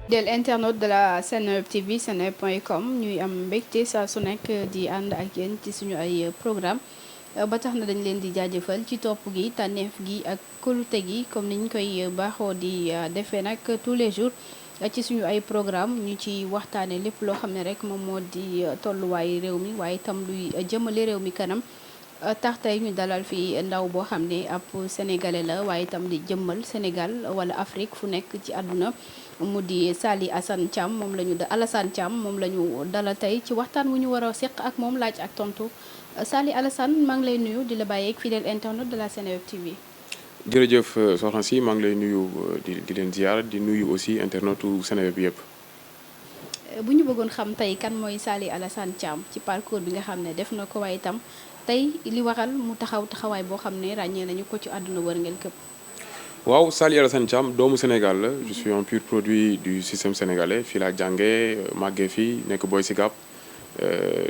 del internaute de la Seneweb TV seneweb.com ñuy am mbégte saa su nekk di ànd ak yéen ci suñu ay programme ba tax na dañ leen di jaajëfal ci topp gi tànneef gi ak kóolute gi comme niñ koy baaxoo di defee nag tous les jours ci suñu ay programme ñu ci waxtaane lépp loo xam ne rek moom moo di tolluwaayu réew mi waaye itam luy jëmale réew mi kanam tax tey ñu dalal fi ndaw boo xam ne ab sénégalais la waaye itam di jëmmal Sénégal wala Afrique fu nekk ci àdduna mu di Saly Assane Thiam moom la ñu Alassane Thiam moom la ñu dalal tey ci waxtaan wu ñu war a seq ak moom laaj ak tontu Saly Alassane maa ngi lay nuyu di la bàyyeeg fidèle internet de la Seneweb TV. jërëjëf soxna si maa ngi lay nuyu di leen ziar di nuyu aussi internetu Seneweb bi yëpp. bu ñu bëggoon xam tey kan mooy Saly Alassane Thiam ci parcours bi nga xam ne def na ko waaye itam tey li waral mu taxawaay boo xam ne ràññee nañu ko ci àdduna wërngël këpp. waaw Saly Alassane Thiam doomu Sénégal la je suis un pur produit du système sénégalais fii laa jàngee màggee fii nekk Boy Sicap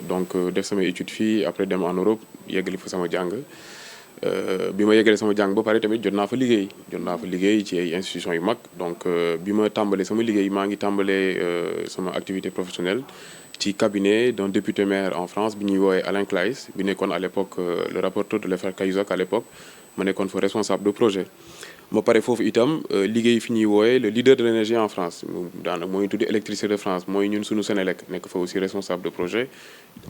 donc def sama étude fii après dem en Europe yeggali fa sama jàng bi ma yeggalee sama jàng ba pare tamit jot naa fa liggéey ci ay institutions yu mag donc bi ma tàmbalee sama liggéey maa ngi tàmbalee sama activité professionnelle ci cabinet d'un député maire en France bi ñuy woowee Alain Claes bi nekkoon à l'époque le rapporteur de l'affaire Cahuzac à l'époque ma nekkoon fa responsable de projet ma pare foofu itam liggéey fi ñuy wooyee le leader de l'énergie en France daanaka mooy tuddi Électricité de France mooy ñun suñu Sénélec nekk fa aussi responsable de projet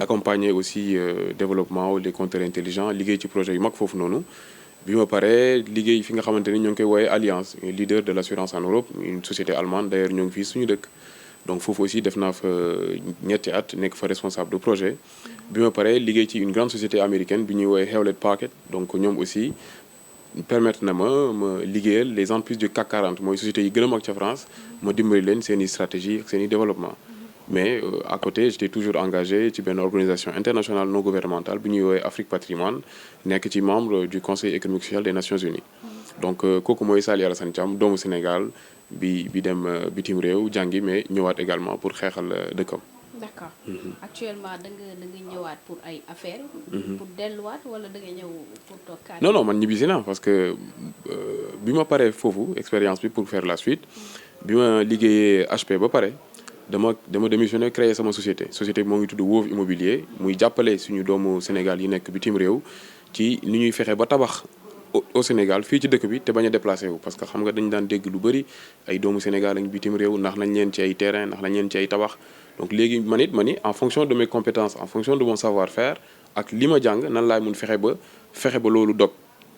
accompagner aussi développement des compteurs intelligents liggéey ci projet yu mag foofu noonu bi ma paree liggéey fi nga xamante ni ñoo ngi koy wooyee Allianz leader de l'assurance en Europe une société allemande d'ailleurs ñoo ngi fii suñu dëkk donc foofu aussi def naa fa ñetti at nekk fa responsable de projet bi ma paree liggéey ci une grande société américaine bi ñuy wooyee Hewlett Packard donc ñoom aussi permettre na ma liggéeyal les entreprises du CAC 40 mooy sociétés yi gën a mag ca France ma dimbali leen seen i stratégie ak seen i développement mais à côté j'étais toujours engagé ci benn organisation internationale non gouvernementale bi ñuy woowee Afrique Patrimoine nekk ci membre du Conseil économique social des Nations Unies donc kooku mooy Saly Alassane Thiam doomu Sénégal bi dem bitim réew jàngi mais ñëwaat également pour xeexal dëkkam. D'accord. Actuellement da nga ñëwaat pour ay affaires. pour delluwaat wala da nga ñëw pour toog kaay. non man ñibbisi naa parce que bi ma paree foofu expérience bi pour faire la suite bi ma liggéeyee HP ba pare dama démissionné créer sama société bi moo ngi tudd Wove Immobilier muy jàppale suñu doomu Sénégal yi nekk bitim réew ci ni ñuy fexe ba tabax au Sénégal fii ci dëkk bi te bañ a déplacé wu parce que xam nga dañu daan dégg lu bëri ay doomu Sénégal lañ bitim réew ndax nañ leen ci ay terrain ndax nañ leen ci ay tabax donc léegi man en fonction de mes compétences en fonction de mon savoir-faire ak li ma jàng nan laay mun fexe ba loolu dog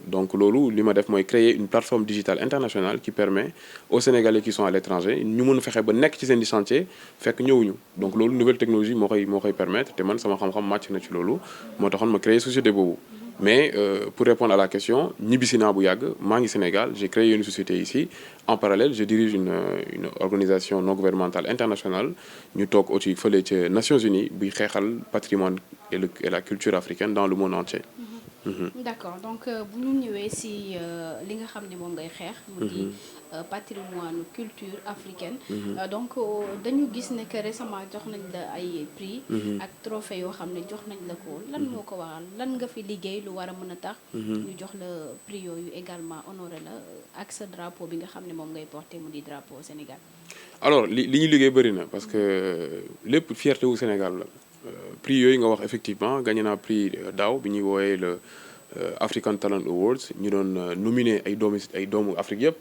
donc loolu li ma def mooy créer une plateforme digitale internationale qui permet aux Sénégalais qui sont à l'étranger ñu mun fexe ba nekk ci seen di chantier fekk ñëwuñu donc loolu nouvelle technologie moo koy permettre te man sama xam-xam màcc na ci loolu moo taxoon ma créer société boobu mais pour répondre à la question ñibbisi naa bu yàgg maa ngi Sénégal j'ai créé une société ici en parallèle je dirige une organisation non gouvernementale internationale ñu toog aussi fële ca Nations Unies buy xeexal patrimoine et la culture africaine dans le monde entier. D'accord donc bu ñu ñëwee si li nga xam ne moom ngay xeex. mu di patrimoine culture africaine. donc dañu gis ne que récemment jox nañ la ay prix. ak trophée yoo xam ne jox nañ la ko lan moo ko waral lan nga fi liggéey lu war a mën a tax. ñu jox la prix yooyu également honoré la ak sa drapeau bi nga xam ne moom ngay porté mu di drapeau Sénégal. alors li ñu liggéey bëri na parce que lépp fierté wu Sénégal la. prix yooyu nga wax effectivement gagné naa prix daaw bi ñuy woowee le African Talent Awards ñu doon nominé ay doomu Afrique yëpp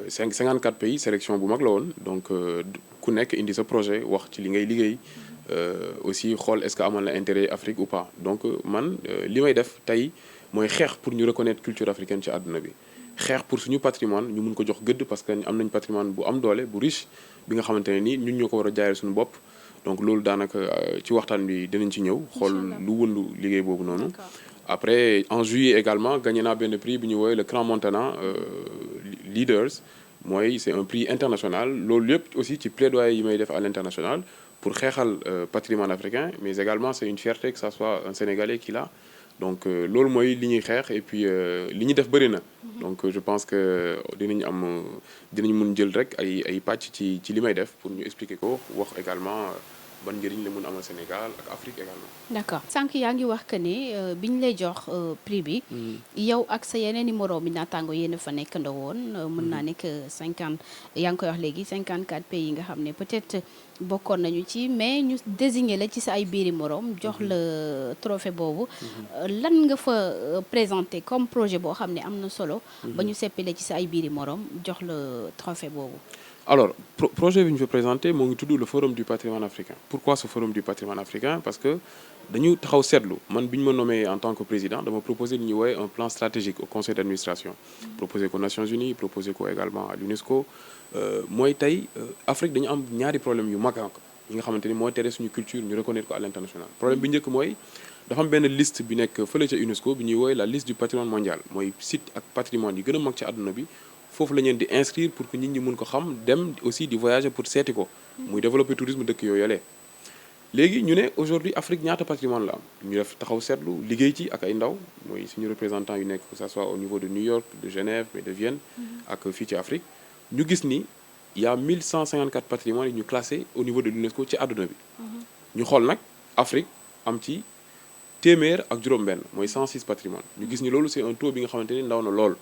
54 pays sélection bu mag la woon donc ku nekk indi sa projet wax ci li ngay liggéey aussi xool est-ce que amal na intérêt Afrique ou pas donc man li may def tey mooy xeex pour ñu reconnaître culture africaine ci àdduna bi xeex pour suñu patrimoine ñu mun ko jox gëdd parce que am nañ patrimoine bu am doole bu riche bi nga xamante ne nii ñun ñoo ko war a jaayal suñu bopp donc loolu daanaka ci waxtaan bi dinañ ci ñëw xool lu wëndu liggéey boobu noonu après en juillet également gagné naa benn prix bi ñu woowee le Grand Montana Leaders mooy c'est un prix international loolu yëpp aussi ci plaidoyer yi may def à l'international pour xeexal patrimoine africain mais également c'est une fierté que ça soit un Sénégalais qui l'a donc loolu mooy li ñuy xeex et puis li ñuy def bëri na donc je pense que dinañ mun jël rek ay pàcc ci li may def pour ñu expliquer ko wax également ban njëriñ la mun amal Sénégal ak Afrique également. d'accord sànq yaa ngi wax que ne bi ñu lay jox prix bi. yow ak sa yeneen i moroom yi naataango yéen a fa nekk ndawoon mën naa nekk 50 yaa ngi koy wax léegi 54 pays yi nga xam ne peut-être bokkoon nañu ci mais ñu désigné la ci sa ay biiri moroom jox la trophée boobu. lan nga fa présenté comme projet boo xam ne am na solo. ba ñu seppile ci sa ay biiri moroom jox la trophée boobu. Alors, projet que je vais présenter, c'est le Forum du patrimoine africain. Pourquoi ce Forum du patrimoine africain? Parce que nous avons nommé en tant que président, de me proposer un plan stratégique au conseil d'administration. Proposer aux Nations Unies, proposer également à l'UNESCO. Moi, l'Afrique a des problèmes qui sont une culture, nous reconnaître à l'international. Le problème, c'est que nous avons une liste qui est l'UNESCO, la liste du patrimoine mondial. Moi, site et patrimoine qui est le foofu la ñeen di inscrire pour que nit ñi mun ko xam dem aussi di voyager pour seeti ko muy développer tourisme dëkk yooyu yële léegi ñu ne aujourd'hui Afrique ñaata patrimoine la am ñu def taxaw seetlu liggéey ci ak ay ndaw mooy suñu représentant yu nekk que ça soit au niveau de New York de Genève mais de Vienne ak fii ci Afrique ñu gis ni il y a 1154 patrimoines yi ñu classé au niveau de l'UNESCO ci àdduna bi ñu xool nag Afrique am ci téeméer ak juróom-benn mooy 106 patrimoine ñu gis ni loolu c'est un taux bi nga xamante ni ndaw na lool.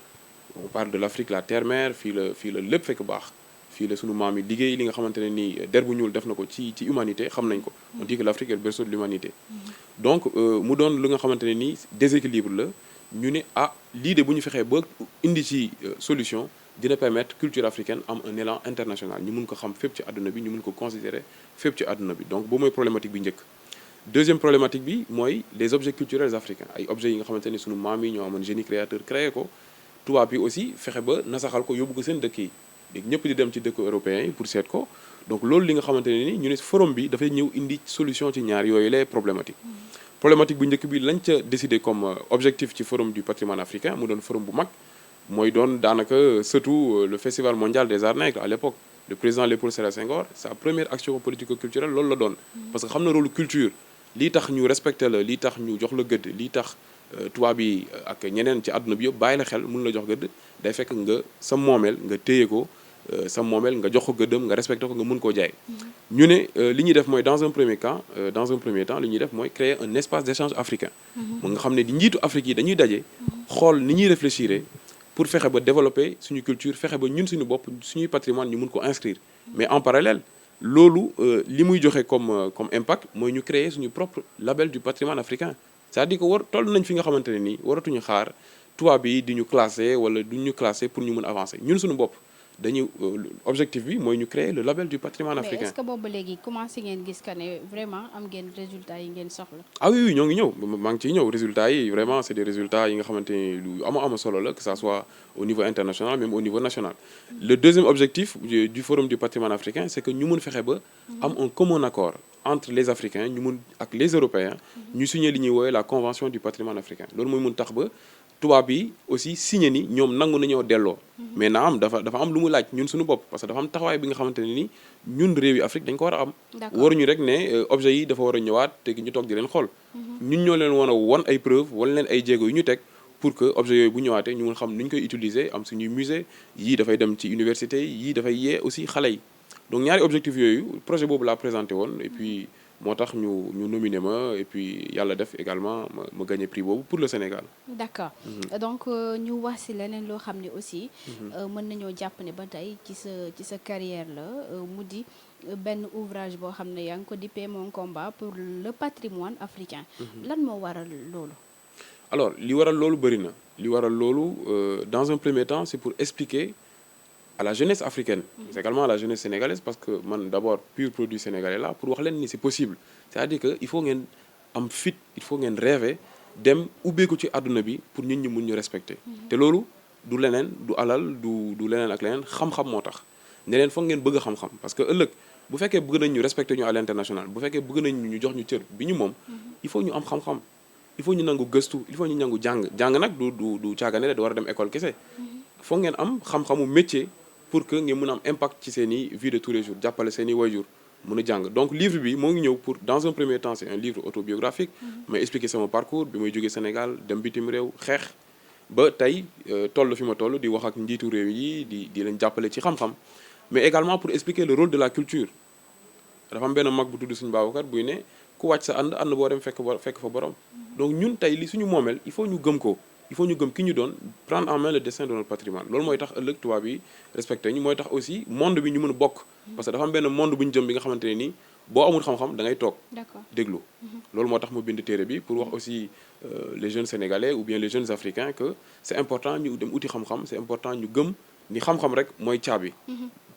On parle de l'Afrique la terre-mère fii la lépp fekk baax fii la sunu maam yi liggéey li nga xamante ne nii der bu ñuul def na ko ci humanité xam nañ ko on dit que l'Afrique est le berceau de l'humanité donc mu doon lu nga xamante ne nii déséquilibre la ñu ne lii de bu ñu fexee ba indi ci solution dina permettre culture africaine am un élan international ñu mun ko xam fépp ci àdduna bi ñu mun ko considérer fépp ci àdduna bi donc boobu mooy problématique bi njëkk deuxième problématique bi mooy les objets culturels africains ay objets yi nga xamante ne sunu maam yi ñoo amoon génie créateur créé ko tubaab bi aussi fexe ba nasaxal ko yóbbu ko seen dëkk yi léegi ñëpp di dem ci dëkk européens yi pour seet ko donc loolu li nga xamante ne ni ñu ne forum bi dafay ñëw indi solution ci ñaar yooyu les problématiques problématique bu njëkk bi lañ ca décidé comme objectif ci forum du patrimoine africain mu doon forum bu mag mooy doon daanaka surtout le festival mondial des arts nègres à l'époque le président Léopold Sédar Senghor sa première action politico-culturelle loolu la doon parce que xam na rôle culture lii tax ñu respecté la lii tax ñu jox la gëdd lii tax tubaab yi ak ñeneen ci àdduna bi yëpp bàyyi la xel mun la jox gëdd day fekk nga sa moomeel nga téye ko sa moomeel nga jox ko gëddam nga respecté ko nga mun koo jaay ñu ne li ñuy def mooy dans un premier temps li ñuy def mooy créer un espace d'échange africain mu nga xam ne di njiitu Afrique yi dañuy daje xool ni ñuy réfléchir pour fexe ba développer suñu culture fexe ba ñun suñu bopp suñuy patrimoine ñu mun ko inscrire mais en parallèle loolu li muy joxe comme impact mooy ñu créer suñu propre label du patrimoine africain c'est-à-dire que toll nañ fi nga xamante ne nii waratuñu xaar tubaab yi di ñu classé wala du ñu classé pour ñu mën avancer ñun suñu bopp dañu objectif bi mooy ñu créer le label du patrimoine africain. Mais est-ce que boobu léegi commencé ngeen gis que ne vraiment am ngeen résultats yi ngeen soxla. ah oui ñoo ngi ñëw maa ngi ciy ñëw résultats yi vraiment c'est des résultats yi nga xamante ni lu ama solo la que ça soit au niveau international même au niveau national. Le deuxième objectif du forum du patrimoine africain c'est que ñu mun fexe ba am un commun accord entre les Africains ñu mun ak les Européens ñu signer li ñuy woowee la convention du patrimoine africain loolu mooy mun tax ba tubaab yi aussi signé ni ñoom nangu nañoo delloo mais na am dafa am lu mu laaj ñun suñu bopp parce que dafa am taxawaay bi nga xamante ne ni ñun réew yi Afrique dañ ko war a am waruñu rek ne objet yi dafa war a ñëwaat te ñu toog di leen xool ñun ñoo leen war a won ay preuve wala leen ay jéego yu ñu teg pour que objet yooyu bu ñëwaatee ñu mun xam nu ñu koy utiliser am suñuy musée yii dafay dem ci université yi yii dafay yee aussi xale yi donc ñaari objectif yooyu projet boobu laa présenté woon et puis moo tax ñu nominé ma et puis yàlla def également ma gagné prix boobu pour le Sénégal. D'accord. Donc ñu wax ci leneen loo xam ne aussi mën nañoo jàpp ne ba tey ci sa carrière la mu di benn ouvrage boo xam ne yaa ngi ko dippee mon combat pour le patrimoine africain. lan moo waral loolu. Alors li waral loolu bëri na li waral loolu dans un premier temps c'est pour expliquer à la jeunesse africaine, mais également à la jeunesse sénégalaise parce que man d'abord pur produit sénégalais là pour wax leen ni c'est possible c'est-à-dire que il faut ngeen am fit il faut ngeen rêver dem ubbeeku ci àdduna bi pour nit ñi mun ñu respecter te loolu du leneen du alal du leneen ak leneen xam-xam moo tax ne leen foog ngeen bëgg xam-xam parce que ëllëg bu fekkee bëgg nañ ñu respecter ñu à l'international bu fekkee bëgg nañ ñu jox ñu cër bi ñu moom il faut ñu am xam-xam il faut ñu nangu gëstu il faut ñu nangu jàng nag du caagane de war a dem école kese foog ngeen am xam-xamu métier pour que ngeen mën a am impact ci seen i vie de tous les jours jàppale seen i waajur mën a jàng donc livre bi moo ngi ñëw pour dans un premier temps c'est un livre autobiographique may expliquer sama parcours bi may jógee Sénégal dem bitim réew xeex ba tey toll fi ma toll di wax ak njiitu réew yi di leen jàppale ci xam-xam mais également pour expliquer le rôle de la culture dafa am benn mag bu tudd suñu Babacar buy ne ku wàcc sa ànd boo dem fekk fa borom. donc ñun tey li suñu moomeel il faut ñu gëm ko il faut ñu gëm ki ñu doon prendre en main le destin de notre patrimoine loolu mooy tax ëllëg tubaab bi respecté ñu mooy tax aussi monde bi ñu mën a bokk. parce que dafa am benn monde bu ñu jëm bi nga xamante ne nii boo amul xam-xam da ngay toog. déglu. loolu moo tax mu bind téere bi pour wax aussi les jeunes sénégalais ou bien les jeunes africains que c'est important ñu dem uti xam-xam c'est important ñu gëm ni xam-xam rek mooy caabi.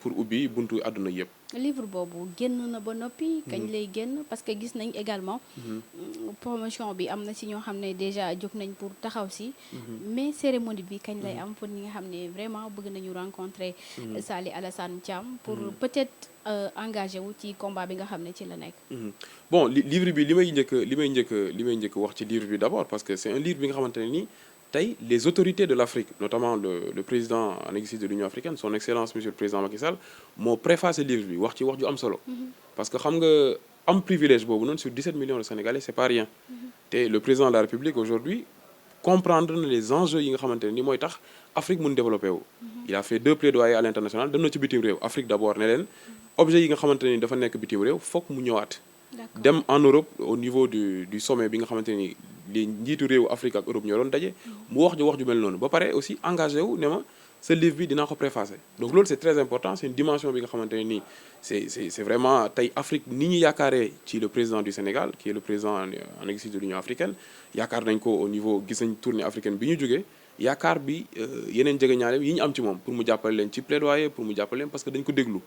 pour ubbi buntu àdduna yëpp. livre boobu génn na ba noppi. kañ lay génn parce que gis nañ également. promotion bi am na ci ñoo xam ne déjà jóg nañ pour taxaw si. mais cérémonie bi kañ lay am pour ñi nga xam ne vraiment bëgg nañu rencontrer. Saly Alassane Thiam pour peut-être engagé wu ci combat bi nga xam ne ci la nekk. bon livre bi li may njëkk wax ci livre bi d'abord parce que c'est un livre bi nga xamante ne nii. tey les autorités de l'Afrique notamment le président en exercice de l'Union africaine son excellence monsieur le président Macky Sall moo préfacé livre bi wax ci wax ju am solo. parce que xam nga am privilège boobu noonu sur 17 millions de Sénégalais c'est pas rien. te le président de la République aujourd'hui comprendre na les enjeux yi nga xamante ne ni mooy tax Afrique mun développé wu. il a fait 2 plaidoyers à l'international dem na ci bitim réew Afrique d'abord ne leen objet yi nga xamante ne ni dafa nekk bitim réew fokk mu ñëwaat. dem en Europe au niveau du sommet bi nga xamante ni li njiitu réewu Afrique ak Europe ñoo doon daje mu wax ju mel noonu ba pare aussi engagé wu ne ma ce livre bi dinaa ko préfacer donc loolu c'est très important c'est une dimension bi nga xamante ne nii c'est vraiment tey Afrique ni ñu yaakaaree ci le président du Sénégal qui est le président en exercice de l'Union africaine yaakaar nañ ko au niveau gis nañ tournée africaine bi ñu jógee yaakaar bi yeneen jegeñaale yi ñu am ci moom pour mu jàppale leen ci plaidoyer pour mu jàppale leen parce que dañ ko déglu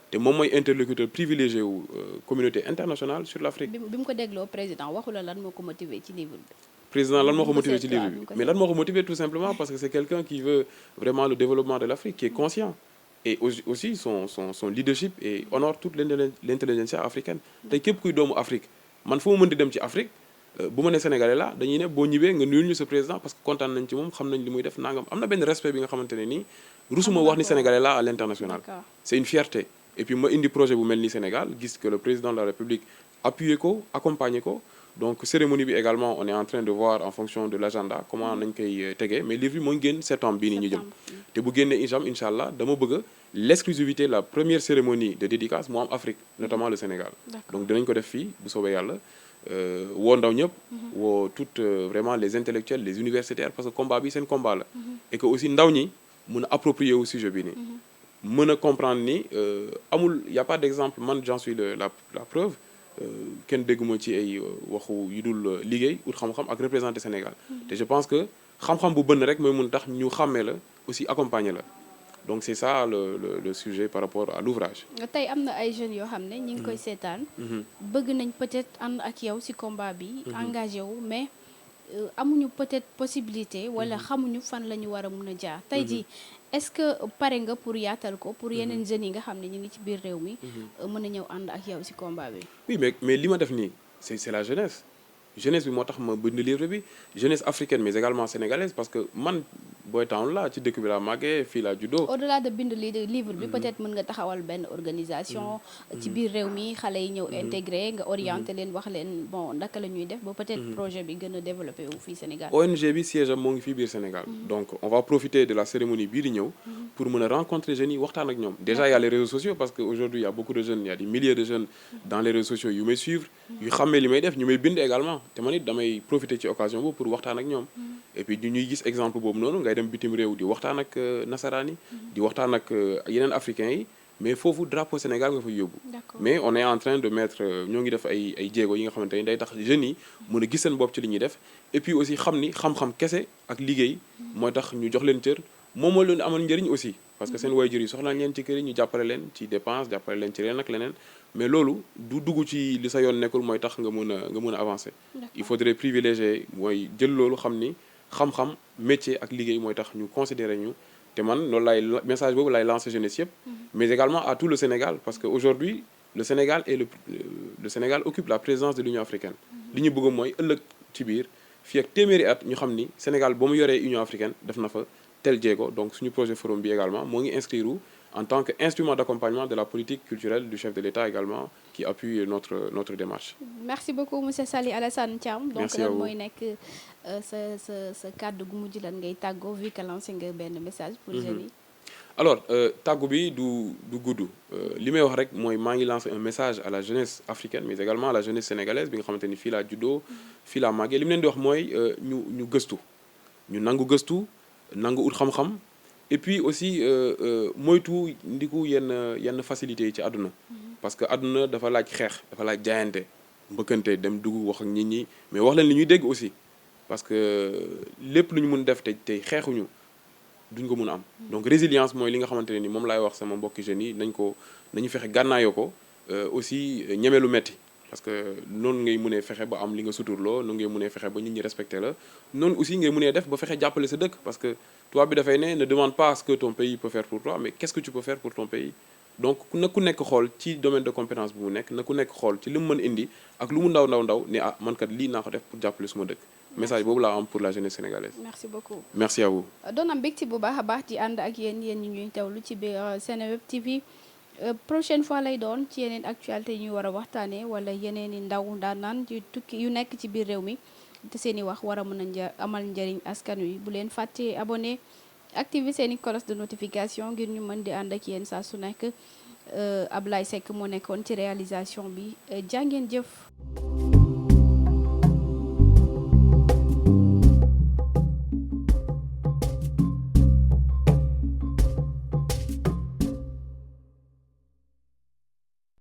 te moom mooy interlocuteur privilégié wu communauté internationale sur l'Afrique. bi mu ko dégloo président waxu la lan moo ko motivé ci livre bi. président lan moo ko motivé ci livre bi mais lan moo ko motivé tout simplement parce que c'est quelqu'un qui veut vraiment le développement de l'Afrique qui est conscient et aussi son leadership et honore toute l'intelligentsia africaine tey képp kuy doomu Afrique man fu ma mën di dem ci Afrique bu ma ne Sénégalais la dañuy ne boo ñibbee nga nuyul ñu sa président parce que kontaan nañ ci moom xam nañ li muy def nangam am na benn respect bi nga xamante ne nii rusuma wax ni Sénégalais la à l'international c'est une fierté et puis ma indi projet bu mel ni Sénégal gis que le président de la République appuyé ko accompagné ko donc cérémonie bi également on est en train de voir en fonction de l'agenda comment nañ koy tegee mais livre bi moo ngi génn septembre bii nii ñu jëm te bu génnee incha allah dama bëgg l'exclusivité la première cérémonie de dédicace moo am Afrique notamment le Sénégal donc dinañ ko def fii bu soobee yàlla woo ndaw ñëpp woo toutes vraiment les intellectuels les universitaires parce que combat bi seen combat la et que aussi ndaw ñi mën a approprier au sujet bi nii mën a comprendre ni amul y a pas d'exemple man j'en suis la preuve kenn dégguma ci ay waxu yu dul liggéey ut xam-xam ak représenter Sénégal te je pense que xam-xam bu bënn rek mooy mun tax ñu xàmmee la aussi accompagner la donc c'est ça le sujet par rapport à l'ouvrage. tey am na ay jeunes yoo xam ne ñi ngi koy seetaan bëgg nañ peut-être ànd ak yow ci combat bi engagé wu mais amuñu peut-être possibilité wala xamuñu fan la ñu war a mën a jaar tey jii est-ce que pare nga pour yaatal ko pour yeneen jeunes yi nga xam ne ñu ngi ci biir réew mi mën a ñëw ànd ak yow ci combat bi. oui mais li ma def nii c'est la jeunesse bi moo tax ma bind livre bi jeunesse africaine mais également sénégalaise parce que man Boy Town la ci dëkk bi laa màggee fii laa juddoo. au-delà de bind livre bi peut-être mën nga taxawal benn organisation ci biir réew mi xale yi ñëw intégré nga orienté leen wax leen bon naka la ñuy def ba peut-être projet bi gën a développé wu fii Sénégal. ONG bi siège am moo ngi fii biir Sénégal donc on va profiter de la cérémonie bii di ñëw pour mën a rencontrer jeunes yi waxtaan ak ñoom déjà il y a les réseaux sociaux parce que aujourd'hui il y a beaucoup de jeunes il y a des milliers de jeunes dans les réseaux sociaux yu may suivre yu xammee li may def ñu may bind également te man it damay profiter ci occasion boobu pour waxtaan ak ñoom et puis ñuy gis exemple boobu noonu ngay dem bitim réew di waxtaan ak nasaraan yi di waxtaan ak yeneen africains yi mais foofu drapeau Sénégal nga fay yóbbu mais on est en train de mettre ñoo ngi def ay jéego yi nga xamante ni day tax jeunes yi mën a gis seen bopp ci li ñuy def et puis aussi xam ni xam-xam kese ak liggéey mooy tax ñu jox leen cër moom moo leen amal njëriñ aussi parce que seen waajur yi soxla leen ci kër yi ñu jàppale leen ci dépense jàppale leen ci leneen ak leneen mais loolu du dugg ci li sa yoon nekkul mooy tax nga mën a avancer il faudrait privilégier mooy jël loolu xam ni xam-xam métier ak liggéey mooy tax ñu considérer ñu te man loolu lay message boobu lay lancer jeunesse yëpp mais également à tout le Sénégal parce que aujourd'hui le Sénégal et le Sénégal occupe la présidence de l'Union africaine li ñu bëgg mooy ëllëg ci biir fii ak téeméeri at ñu xam ni Sénégal ba mu yoree Union africaine def na fa tel jéego donc suñu projet forum bi également moo ngi inscrire en tant qu'instrument d'accompagnement de la politique culturelle du chef de l'État également qui appuie notre démarche. Merci beaucoup monsieur Saly Alassane Thiam. donc lan mooy nekk sa kàddu gu mujj lan ngay tàggoo vu que lancé nga benn message pour jeunes yi. alors tàggu bi du gudd li may wax rek mooy maa ngi lancer un message à la jeunesse africaine mais également à la jeunesse sénégalaise bi nga xamante ni fii laa juddoo fii laa màggee li mu leen di wax mooy ñu gëstu ñu nangu gëstu nangu ut xam-xam et puis aussi moytu ndiku yenn facilité yi ci àdduna parce que àdduna dafa laaj xeex dafa laaj jaayante mbëkkante dem dugg wax ak nit ñi mais wax leen li ñuy dégg aussi parce que lépp lu ñu mun def tey xeexuñu duñ ko mun a am donc résilience mooy li nga xamante ne ni moom laay wax sama mbokki jeunes yi nañu fexe gànnaayoo ko aussi ñeme lu metti parce que noonu ngay mënee fexe ba am li nga suturloo noonu ngay mënee fexe ba nit ñi respecté la noonu aussi ngay mënee def ba fexe jàppale sa dëkk parce que tubaab bi dafay ne demande pas ce que ton pays peut faire pour toi mais qu'est-ce que tu peux faire pour ton pays donc na ku nekk xool ci domaine de compétence bu mu nekk na ku nekk xool ci li mu mën indi ak lu mu ndaw ne man kat lii naa ko def pour jàppale suma dëkk message boobu laa am pour la jeunesse sénégalaise. merci beaucoup. merci à vous. doon am mbégte bu baax a baax di ànd ak yéen ñi ñuy teewlu ci biir Seneweb TV prochaine fois lay doon ci yeneen actualité yi ñuy war a waxtaanee wala yeneen i ndaw ndaanaan yu tukki yu nekk ci biir réew mi te seen i wax war a mën a amal njëriñ askan wi bu leen fàttee abonné activer seen i cloche de notification ngir ñu mën di ànd ak yéen saa su nekk Ablaye Seck moo nekkoon ci réalisation bi jàngeen jëf.